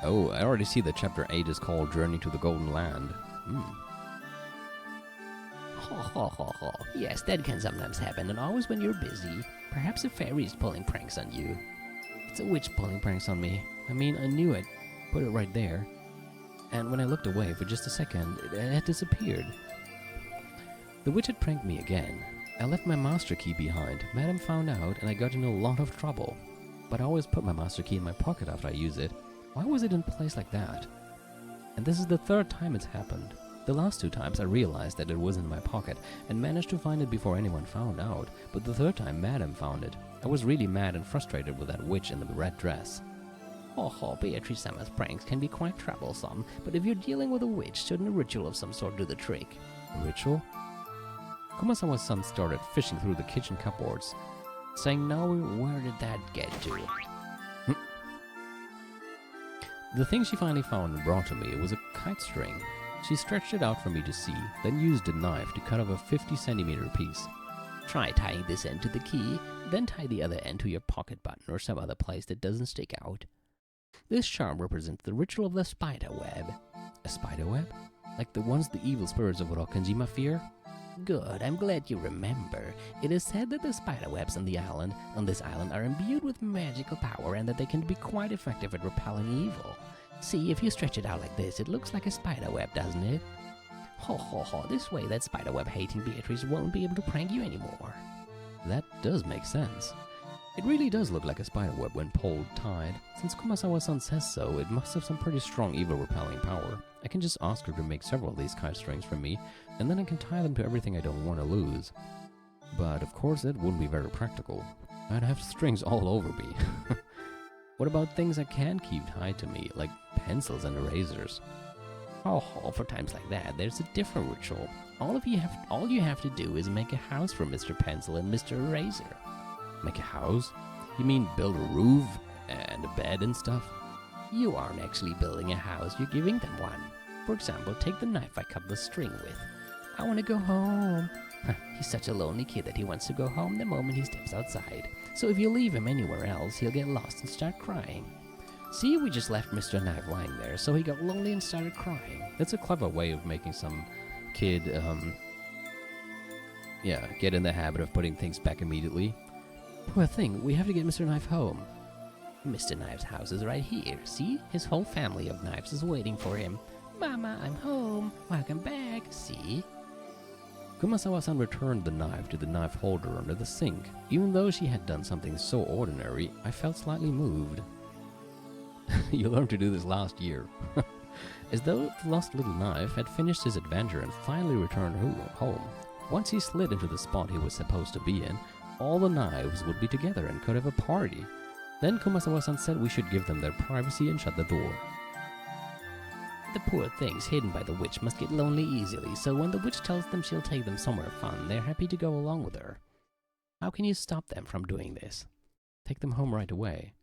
Oh, I already see that chapter 8 is called Journey to the Golden Land. Ho ho ho ho. Yes, that can sometimes happen, and always when you're busy. Perhaps a fairy is pulling pranks on you. It's a witch pulling pranks on me. I mean, I knew it. Put it right there. And when I looked away for just a second, it had disappeared. The witch had pranked me again. I left my master key behind. Madam found out, and I got in a lot of trouble. But I always put my master key in my pocket after I use it. Why was it in place like that? And this is the third time it's happened. The last 2 times I realized that it was in my pocket and managed to find it before anyone found out, but the third time Madam found it. I was really mad and frustrated with that witch in the red dress. Ho ho, Beatrice Summer's pranks can be quite troublesome, but if you're dealing with a witch, shouldn't a ritual of some sort do the trick? A ritual? Kumasawa's son started fishing through the kitchen cupboards, saying, "No, Where did that get to? The thing she finally found and brought to me was a kite string. She stretched it out for me to see, then used a knife to cut off a 50-centimeter piece. Try tying this end to the key, then tie the other end to your pocket button or some other place that doesn't stick out. This charm represents the ritual of the spider web. A spider web? Like the ones the evil spirits of Rokkanjima fear? Good, I'm glad you remember. It is said that the spider webs on this island are imbued with magical power and that they can be quite effective at repelling evil. See, if you stretch it out like this, it looks like a spider web, doesn't it? Ho ho ho, this way that spider web hating Beatrice won't be able to prank you anymore. That does make sense. It really does look like a spider web when pulled, tied. Since Kumasawa-san says so, it must have some pretty strong evil repelling power. I can just ask her to make several of these kite strings for me, and then I can tie them to everything I don't want to lose. But of course that wouldn't be very practical. I'd have strings all over me. What about things I can keep tied to me, like pencils and erasers? Oh, for times like that, there's a different ritual. All you have to do is make a house for Mr. Pencil and Mr. Eraser. Make a house? You mean build a roof and a bed and stuff? You aren't actually building a house, you're giving them one. For example, take the knife I cut the string with. I want to go home. He's such a lonely kid that he wants to go home the moment he steps outside. So if you leave him anywhere else, he'll get lost and start crying. See, we just left Mr. Knife lying there, so he got lonely and started crying. That's a clever way of making some kid, get in the habit of putting things back immediately. Poor thing, we have to get Mr. Knife home. Mr. Knife's house is right here. See, his whole family of knives is waiting for him. Mama, I'm home. Welcome back. See? Kumasawa-san returned the knife to the knife holder under the sink. Even though she had done something so ordinary, I felt slightly moved. You learned to do this last year. As though the lost little knife had finished his adventure and finally returned home. Once he slid into the spot he was supposed to be in, all the knives would be together and could have a party. Then Kumasawa-san said we should give them their privacy and shut the door. The poor things hidden by the witch must get lonely easily, so when the witch tells them she'll take them somewhere fun, they're happy to go along with her. How can you stop them from doing this? Take them home right away.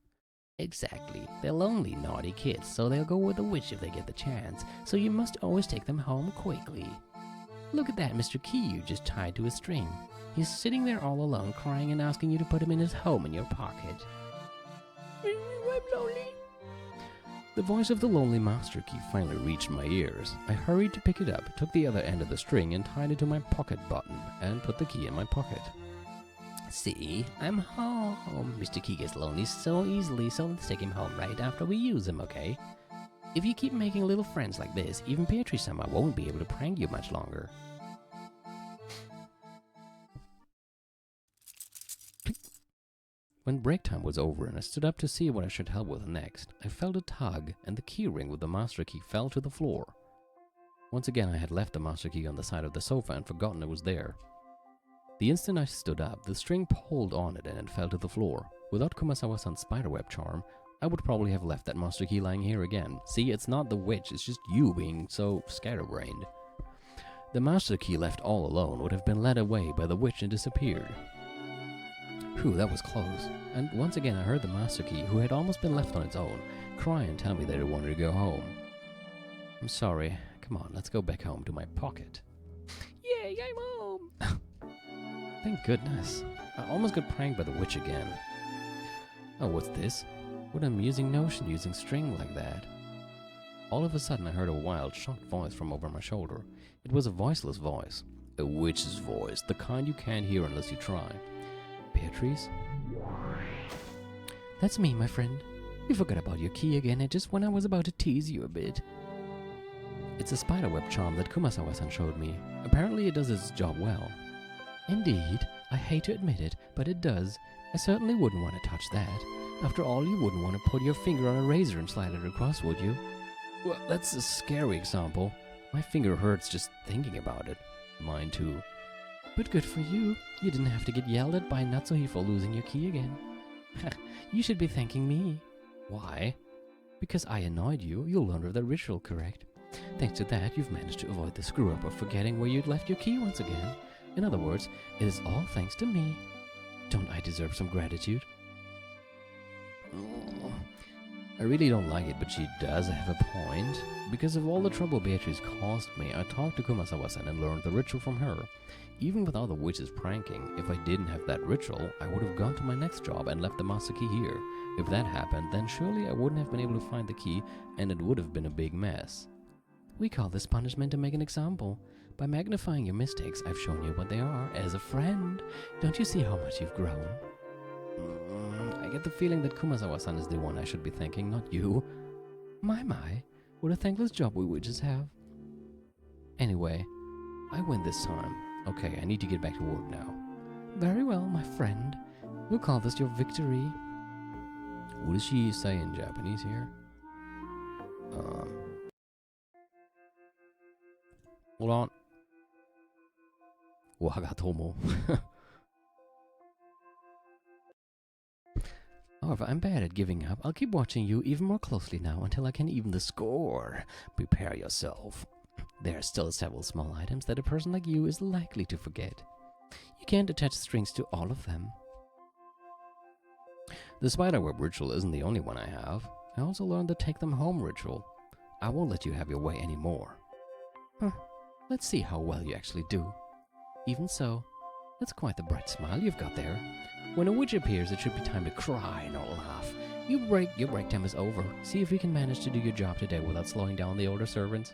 Exactly. They're lonely, naughty kids, so they'll go with the witch if they get the chance, so you must always take them home quickly. Look at that Mr. Key you just tied to a string. He's sitting there all alone, crying and asking you to put him in his home in your pocket. I'm lonely. The voice of the lonely master key finally reached my ears. I hurried to pick it up, took the other end of the string and tied it to my pocket button, and put the key in my pocket. See, I'm home. Mr. Key gets lonely so easily, so let's take him home right after we use him, okay? If you keep making little friends like this, even Beatrice-sama won't be able to prank you much longer. When break time was over and I stood up to see what I should help with next, I felt a tug and the key ring with the master key fell to the floor. Once again I had left the master key on the side of the sofa and forgotten it was there. The instant I stood up, the string pulled on it and it fell to the floor. Without Kumasawa-san's spiderweb charm, I would probably have left that master key lying here again. See, it's not the witch, it's just you being so scatterbrained. The master key left all alone would have been led away by the witch and disappeared. Whew, that was close. And once again I heard the master key, who had almost been left on its own, cry and tell me that it wanted to go home. I'm sorry. Come on, let's go back home to my pocket. Yay, I'm home! Thank goodness. I almost got pranked by the witch again. Oh, what's this? What an amusing notion using string like that. All of a sudden I heard a wild, shocked voice from over my shoulder. It was a voiceless voice. A witch's voice, the kind you can't hear unless you try. Beatrice? That's me, my friend. You forgot about your key again, and just when I was about to tease you a bit. It's a spiderweb charm that Kumasawa-san showed me. Apparently it does its job well. Indeed. I hate to admit it, but it does. I certainly wouldn't want to touch that. After all, you wouldn't want to put your finger on a razor and slide it across, would you? Well, that's a scary example. My finger hurts just thinking about it. Mine too. But good for you. You didn't have to get yelled at by Natsuhi for losing your key again. You should be thanking me. Why? Because I annoyed you. You'll learn of the ritual, correct? Thanks to that, you've managed to avoid the screw-up of forgetting where you'd left your key once again. In other words, it is all thanks to me. Don't I deserve some gratitude? I really don't like it, but she does have a point. Because of all the trouble Beatrice caused me, I talked to Kumasawa-san and learned the ritual from her. Even without the witches pranking, if I didn't have that ritual, I would have gone to my next job and left the master key here. If that happened, then surely I wouldn't have been able to find the key, and it would have been a big mess. We call this punishment to make an example. By magnifying your mistakes, I've shown you what they are as a friend. Don't you see how much you've grown? I get the feeling that Kumasawa-san is the one I should be thanking, not you. My, what a thankless job we witches have. Anyway, I win this time. Okay, I need to get back to work now. Very well, my friend. We'll call this your victory. What does she say in Japanese here? Hold on. Wagatomo. However, I'm bad at giving up. I'll keep watching you even more closely now until I can even the score. Prepare yourself. There are still several small items that a person like you is likely to forget. You can't attach strings to all of them. The spiderweb ritual isn't the only one I have. I also learned the take them home ritual. I won't let you have your way anymore. Let's see how well you actually do. Even so, that's quite the bright smile you've got there. When a witch appears, it should be time to cry, not laugh. Your break time is over. See if you can manage to do your job today without slowing down the older servants.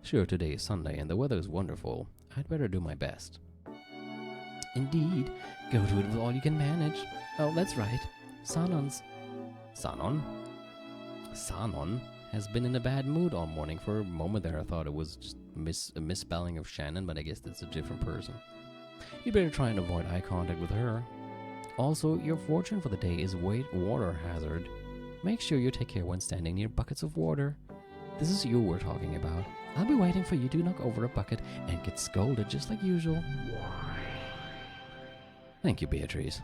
Sure, today is Sunday and the weather is wonderful. I'd better do my best. Indeed. Go to it with all you can manage. Oh, that's right. Sanon's. Sanon? Sanon has been in a bad mood all morning. For a moment there I thought it was just a misspelling of Shannon, but I guess that's a different person. You better try and avoid eye contact with her. Also, your fortune for the day is water hazard. Make sure you take care when standing near buckets of water. This is you we're talking about. I'll be waiting for you to knock over a bucket and get scolded just like usual. Thank you, Beatrice.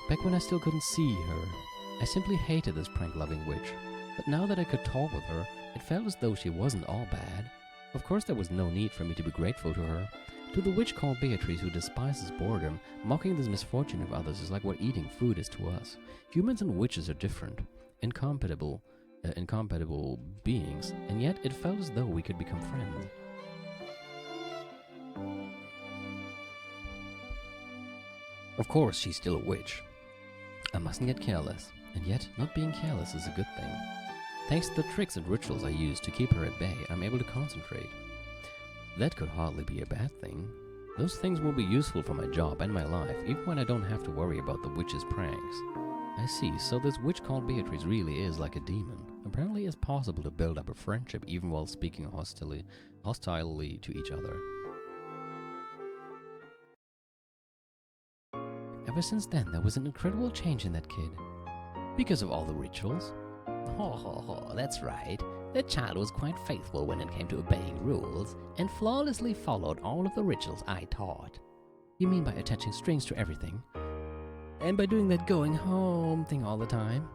Back when I still couldn't see her, I simply hated this prank-loving witch. But now that I could talk with her, it felt as though she wasn't all bad. Of course, there was no need for me to be grateful to her. To the witch called Beatrice, who despises boredom, mocking this misfortune of others is like what eating food is to us. Humans and witches are different, incompatible beings, and yet it felt as though we could become friends. Of course, she's still a witch. I mustn't get careless, and yet not being careless is a good thing. Thanks to the tricks and rituals I use to keep her at bay, I'm able to concentrate. That could hardly be a bad thing. Those things will be useful for my job and my life, even when I don't have to worry about the witch's pranks. I see, so this witch called Beatrice really is like a demon. Apparently it's possible to build up a friendship even while speaking hostilely to each other. Ever since then, there was an incredible change in that kid. Because of all the rituals. That's right. That child was quite faithful when it came to obeying rules, and flawlessly followed all of the rituals I taught. You mean by attaching strings to everything? And by doing that going home thing all the time?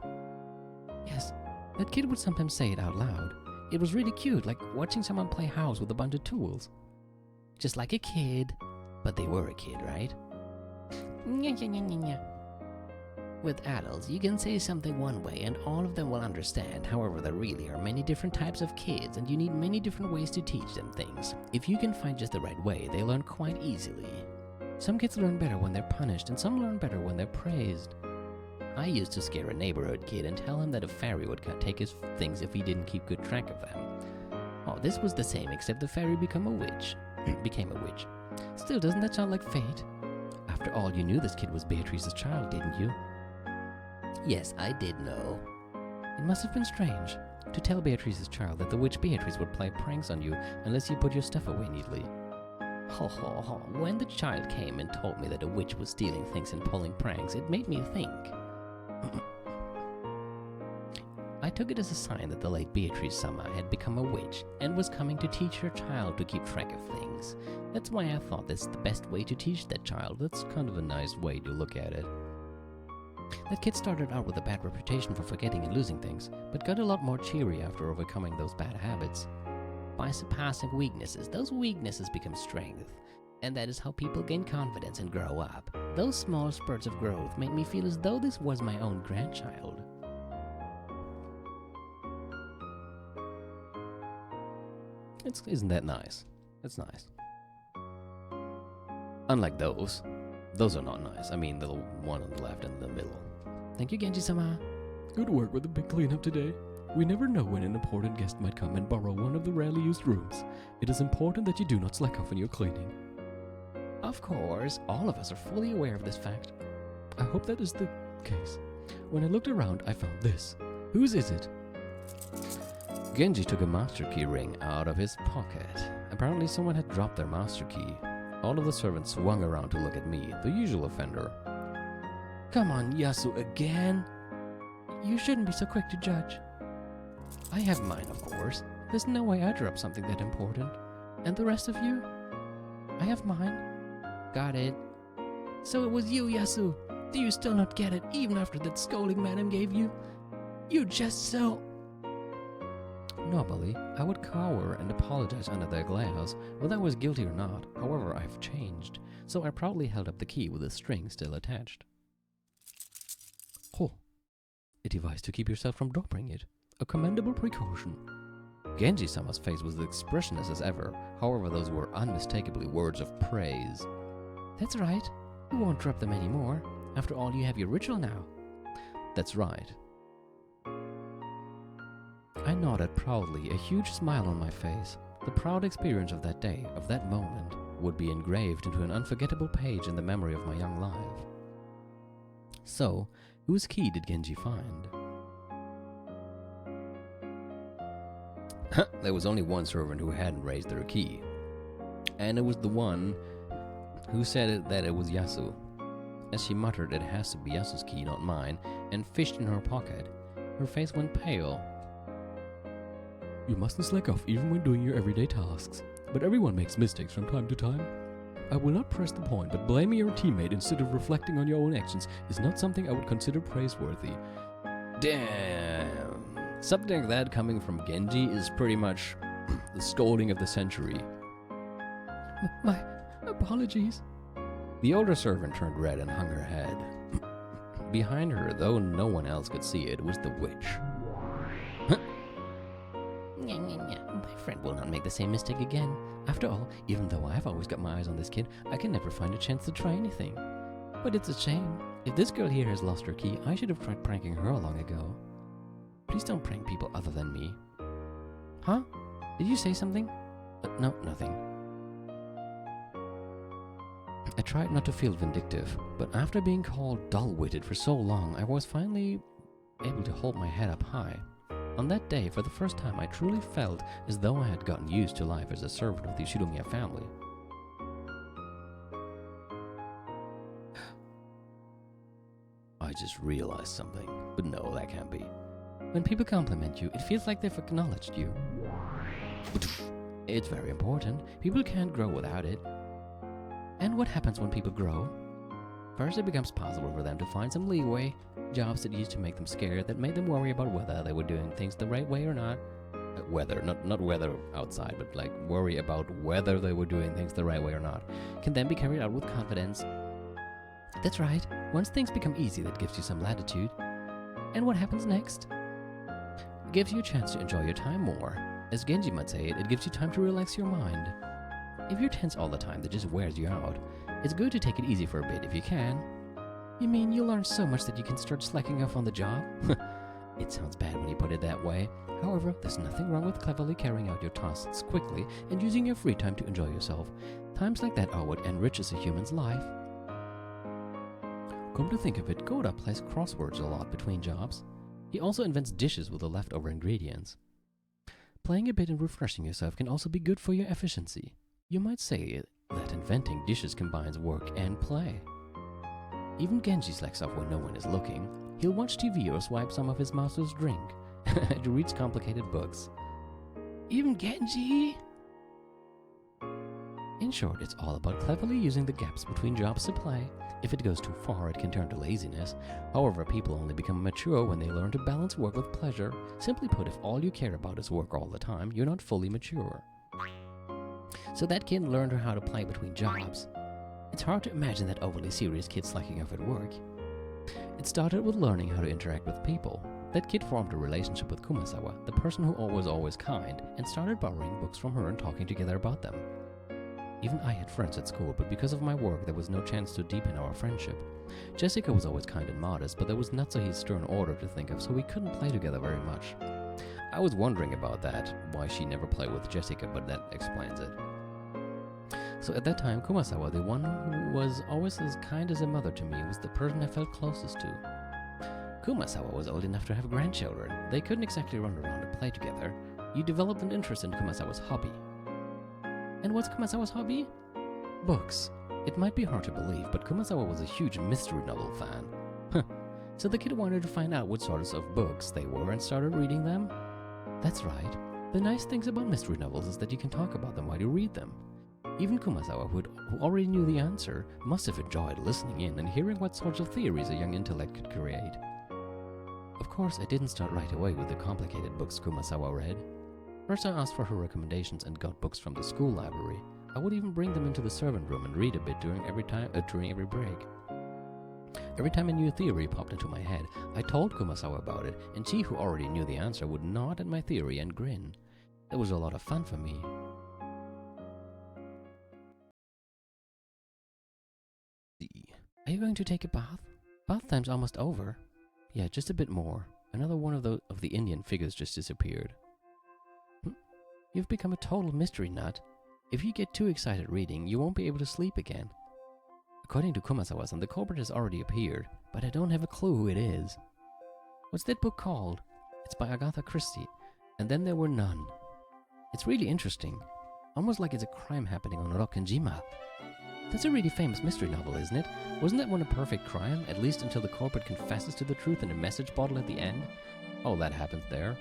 Yes, that kid would sometimes say it out loud. It was really cute, like watching someone play house with a bunch of tools. Just like a kid. But they were a kid, right? With adults, you can say something one way and all of them will understand. However, there really are many different types of kids and you need many different ways to teach them things. If you can find just the right way, they learn quite easily. Some kids learn better when they're punished and some learn better when they're praised. I used to scare a neighborhood kid and tell him that a fairy would take his things if he didn't keep good track of them. Oh, this was the same, except the fairy became a witch. Still, doesn't that sound like fate? After all, you knew this kid was Beatrice's child, didn't you? Yes, I did know. It must have been strange to tell Beatrice's child that the witch Beatrice would play pranks on you unless you put your stuff away neatly. Ho ho ho, when the child came and told me that a witch was stealing things and pulling pranks, it made me think. I took it as a sign that the late Beatrice-sama had become a witch and was coming to teach her child to keep track of things. That's why I thought this is the best way to teach that child. That's kind of a nice way to look at it. That kid started out with a bad reputation for forgetting and losing things, but got a lot more cheery after overcoming those bad habits. By surpassing weaknesses, those weaknesses become strength. And that is how people gain confidence and grow up. Those small spurts of growth made me feel as though this was my own grandchild. Isn't that nice? That's nice. Unlike those. Those are not nice. I mean, the one on the left and the middle. Thank you, Genji-sama. Good work with the big cleanup today. We never know when an important guest might come and borrow one of the rarely used rooms. It is important that you do not slack off in your cleaning. Of course, all of us are fully aware of this fact. I hope that is the case. When I looked around, I found this. Whose is it? Genji took a master key ring out of his pocket. Apparently someone had dropped their master key. All of the servants swung around to look at me, the usual offender. Come on, Yasu, again? You shouldn't be so quick to judge. I have mine, of course. There's no way I dropped something that important. And the rest of you? I have mine. Got it. So it was you, Yasu. Do you still not get it, even after that scolding Madam gave you? You're just so... Normally, I would cower and apologize under their glares, whether I was guilty or not. However, I've changed, so I proudly held up the key with the string still attached. Oh, a device to keep yourself from dropping it. A commendable precaution. Genji-sama's face was as expressionless as ever. However, those were unmistakably words of praise. That's right. You won't drop them anymore. After all, you have your ritual now. That's right. I nodded proudly, a huge smile on my face. The proud experience of that day, of that moment, would be engraved into an unforgettable page in the memory of my young life. So, whose key did Genji find? There was only one servant who hadn't raised their key. And it was the one who said that it was Yasu. As she muttered, "It has to be Yasu's key, not mine," and fished in her pocket. Her face went pale. You mustn't slack off even when doing your everyday tasks. But everyone makes mistakes from time to time. I will not press the point, but blaming your teammate instead of reflecting on your own actions is not something I would consider praiseworthy. Damn. Something like that coming from Genji is pretty much the scolding of the century. My apologies. The older servant turned red and hung her head. Behind her, though no one else could see it, was the witch. My friend will not make the same mistake again. After all, even though I've always got my eyes on this kid, I can never find a chance to try anything. But it's a shame. If this girl here has lost her key, I should have tried pranking her long ago. Please don't prank people other than me. Huh? Did you say something? No, nothing. I tried not to feel vindictive, but after being called dull-witted for so long, I was finally able to hold my head up high. On that day, for the first time, I truly felt as though I had gotten used to life as a servant of the Shiromiya family. I just realized something, but no, that can't be. When people compliment you, it feels like they've acknowledged you. It's very important. People can't grow without it. And what happens when people grow? First, it becomes possible for them to find some leeway. Jobs that used to make them scared, that made them worry about whether they were doing things the right way or not. Not whether outside, but like worry about whether they were doing things the right way or not, can then be carried out with confidence. That's right. Once things become easy, that gives you some latitude. And what happens next? It gives you a chance to enjoy your time more. As Genji might say it gives you time to relax your mind. If you're tense all the time, that just wears you out. It's good to take it easy for a bit if you can. You mean you learn so much that you can start slacking off on the job? It sounds bad when you put it that way. However, there's nothing wrong with cleverly carrying out your tasks quickly and using your free time to enjoy yourself. Times like that are what enriches a human's life. Come to think of it, Goda plays crosswords a lot between jobs. He also invents dishes with the leftover ingredients. Playing a bit and refreshing yourself can also be good for your efficiency. You might say that inventing dishes combines work and play. Even Genji slacks off when no one is looking. He'll watch TV or swipe some of his master's drink and reads complicated books. Even Genji? In short, it's all about cleverly using the gaps between jobs to play. If it goes too far, it can turn to laziness. However, people only become mature when they learn to balance work with pleasure. Simply put, if all you care about is work all the time, you're not fully mature. So that kid learned how to play between jobs. It's hard to imagine that overly serious kid slacking off at work. It started with learning how to interact with people. That kid formed a relationship with Kumasawa, the person who was always kind, and started borrowing books from her and talking together about them. Even I had friends at school, but because of my work there was no chance to deepen our friendship. Jessica was always kind and modest, but there was Natsuhi's stern order to think of, so we couldn't play together very much. I was wondering about that, why she never played with Jessica, but that explains it. So at that time, Kumasawa, the one who was always as kind as a mother to me, was the person I felt closest to. Kumasawa was old enough to have grandchildren. They couldn't exactly run around and play together. You developed an interest in Kumasawa's hobby. And what's Kumasawa's hobby? Books. It might be hard to believe, but Kumasawa was a huge mystery novel fan. So the kid wanted to find out what sorts of books they were and started reading them? That's right. The nice things about mystery novels is that you can talk about them while you read them. Even Kumasawa, who already knew the answer, must have enjoyed listening in and hearing what sorts of theories a young intellect could create. Of course, I didn't start right away with the complicated books Kumasawa read. First I asked for her recommendations and got books from the school library. I would even bring them into the servant room and read a bit during every break. Every time a new theory popped into my head, I told Kumasawa about it, and she, who already knew the answer, would nod at my theory and grin. It was a lot of fun for me. Are you going to take a bath? Bath time's almost over. Yeah, just a bit more. Another one of the Indian figures just disappeared. You've become a total mystery nut. If you get too excited reading, you won't be able to sleep again. According to Kumasawa-san, the culprit has already appeared, but I don't have a clue who it is. What's that book called? It's by Agatha Christie, and then there were none. It's really interesting, almost like it's a crime happening on Rokkenjima. That's a really famous mystery novel, isn't it? Wasn't that one a perfect crime, at least until the culprit confesses to the truth in a message bottle at the end? Oh, that happens there.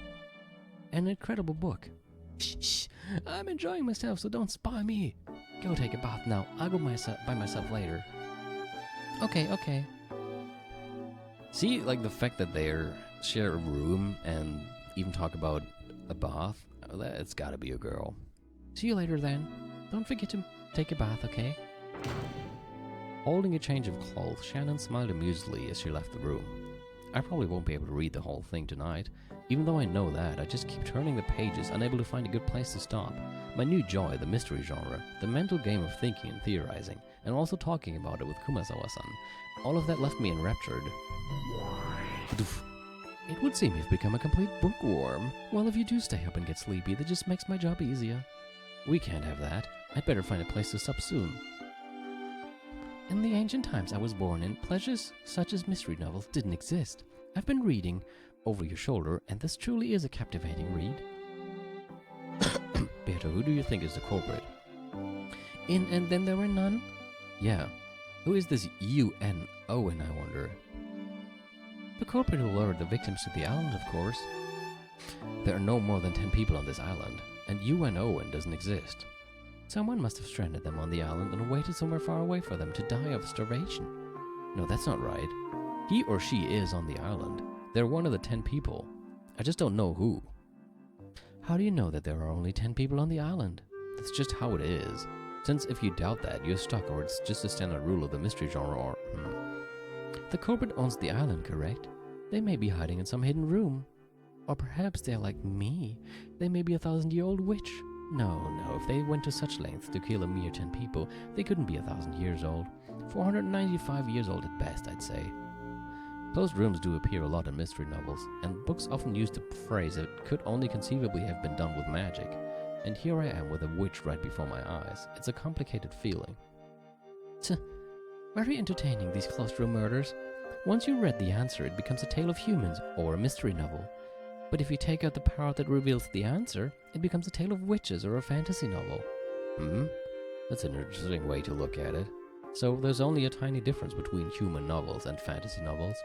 An incredible book. Shh, I'm enjoying myself, so don't spy me. Go take a bath now. I'll go by myself later. Okay. See, like the fact that they share a room and even talk about a bath, it's gotta be a girl. See you later then. Don't forget to take a bath, okay? Holding a change of clothes, Shannon smiled amusedly as she left the room. I probably won't be able to read the whole thing tonight. Even though I know that, I just keep turning the pages, unable to find a good place to stop. My new joy, the mystery genre, the mental game of thinking and theorizing, and also talking about it with Kumasawa-san, all of that left me enraptured. It would seem you've become a complete bookworm. Well, if you do stay up and get sleepy, that just makes my job easier. We can't have that. I'd better find a place to stop soon. In the ancient times I was born in, pleasures such as mystery novels didn't exist. I've been reading over your shoulder, and this truly is a captivating read. Beata, who do you think is the culprit? And then there were none? Yeah. Who is this U.N. Owen, I wonder? The culprit who lured the victims to the island, of course. There are no more than 10 people on this island, and U.N. Owen doesn't exist. Someone must have stranded them on the island and waited somewhere far away for them to die of starvation. No, that's not right. He or she is on the island. They're one of the 10 people. I just don't know who. How do you know that there are only 10 people on the island? That's just how it is. Since if you doubt that, you're stuck, or it's just a standard rule of the mystery genre, or... The culprit owns the island, correct? They may be hiding in some hidden room. Or perhaps they're like me. They may be a 1,000-year-old witch. No, if they went to such lengths to kill a mere 10 people, they couldn't be 1,000 years old. 495 years old at best, I'd say. Closed rooms do appear a lot in mystery novels, and books often use the phrase that it could only conceivably have been done with magic. And here I am with a witch right before my eyes. It's a complicated feeling. Very entertaining, these closed room murders. Once you read the answer, it becomes a tale of humans or a mystery novel. But if you take out the part that reveals the answer, it becomes a tale of witches or a fantasy novel. That's an interesting way to look at it. So there's only a tiny difference between human novels and fantasy novels.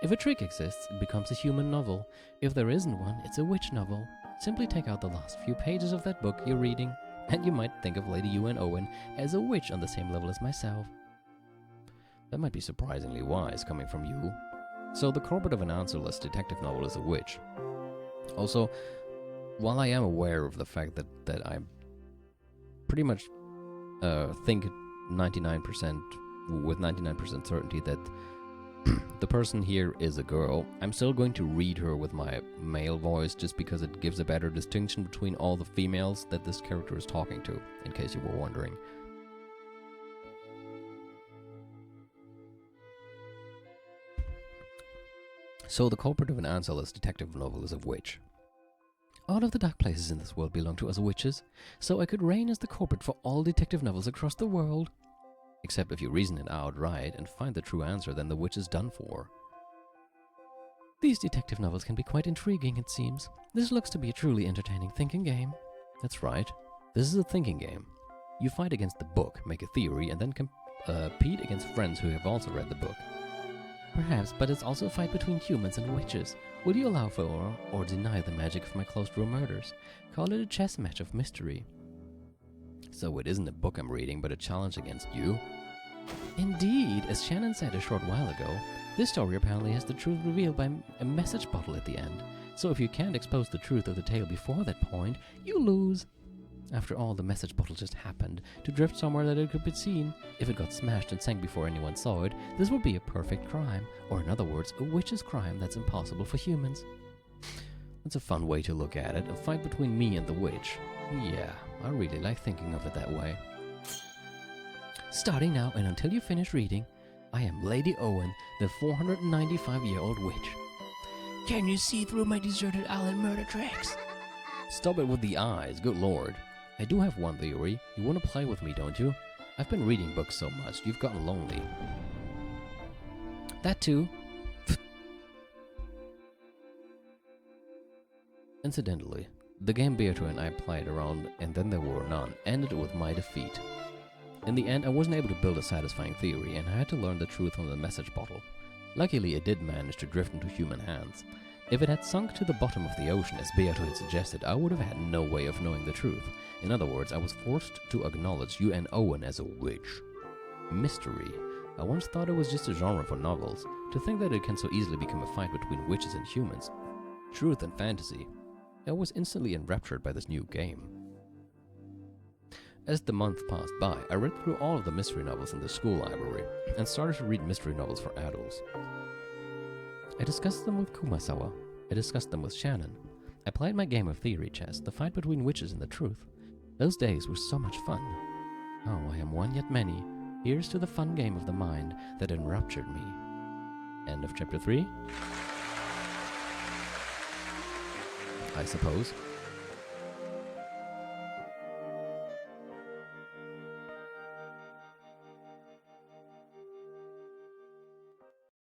If a trick exists, it becomes a human novel. If there isn't one, it's a witch novel. Simply take out the last few pages of that book you're reading, and you might think of Lady Yuan Owen as a witch on the same level as myself. That might be surprisingly wise coming from you. So the culprit of an answerless detective novel is a witch. Also, while I am aware of the fact that I pretty much think 99% with 99% certainty that the person here is a girl, I'm still going to read her with my male voice just because it gives a better distinction between all the females that this character is talking to, in case you were wondering. So the culprit of an answerless detective novel is a witch. All of the dark places in this world belong to us witches, so I could reign as the culprit for all detective novels across the world. Except if you reason it out right and find the true answer, then the witch is done for. These detective novels can be quite intriguing, it seems. This looks to be a truly entertaining thinking game. That's right. This is a thinking game. You fight against the book, make a theory, and then compete against friends who have also read the book. Perhaps, but it's also a fight between humans and witches. Will you allow for or deny the magic of my closed room murders? Call it a chess match of mystery. So it isn't a book I'm reading, but a challenge against you? Indeed, as Shannon said a short while ago, this story apparently has the truth revealed by a message bottle at the end. So if you can't expose the truth of the tale before that point, you lose. After all, the message bottle just happened to drift somewhere that it could be seen. If it got smashed and sank before anyone saw it, this would be a perfect crime, or in other words, a witch's crime that's impossible for humans. That's a fun way to look at it, a fight between me and the witch. Yeah, I really like thinking of it that way. Starting now and until you finish reading, I am Lady Owen, the 495-year-old witch. Can you see through my deserted island murder tracks? Stop it with the eyes, good lord. I do have one theory. You want to play with me, don't you? I've been reading books so much, you've gotten lonely. That too. Incidentally, the game Beato and I played around and then there were none ended with my defeat. In the end, I wasn't able to build a satisfying theory and I had to learn the truth from the message bottle. Luckily, it did manage to drift into human hands. If it had sunk to the bottom of the ocean as Beato had suggested, I would have had no way of knowing the truth. In other words, I was forced to acknowledge Yuan Owen as a witch. Mystery. I once thought it was just a genre for novels. To think that it can so easily become a fight between witches and humans. Truth and fantasy. I was instantly enraptured by this new game. As the month passed by, I read through all of the mystery novels in the school library and started to read mystery novels for adults. I discussed them with Kumasawa. I discussed them with Shannon. I played my game of theory chess, the fight between witches and the truth. Those days were so much fun. Oh, I am one yet many. Here's to the fun game of the mind that enraptured me. End of chapter 3. I suppose.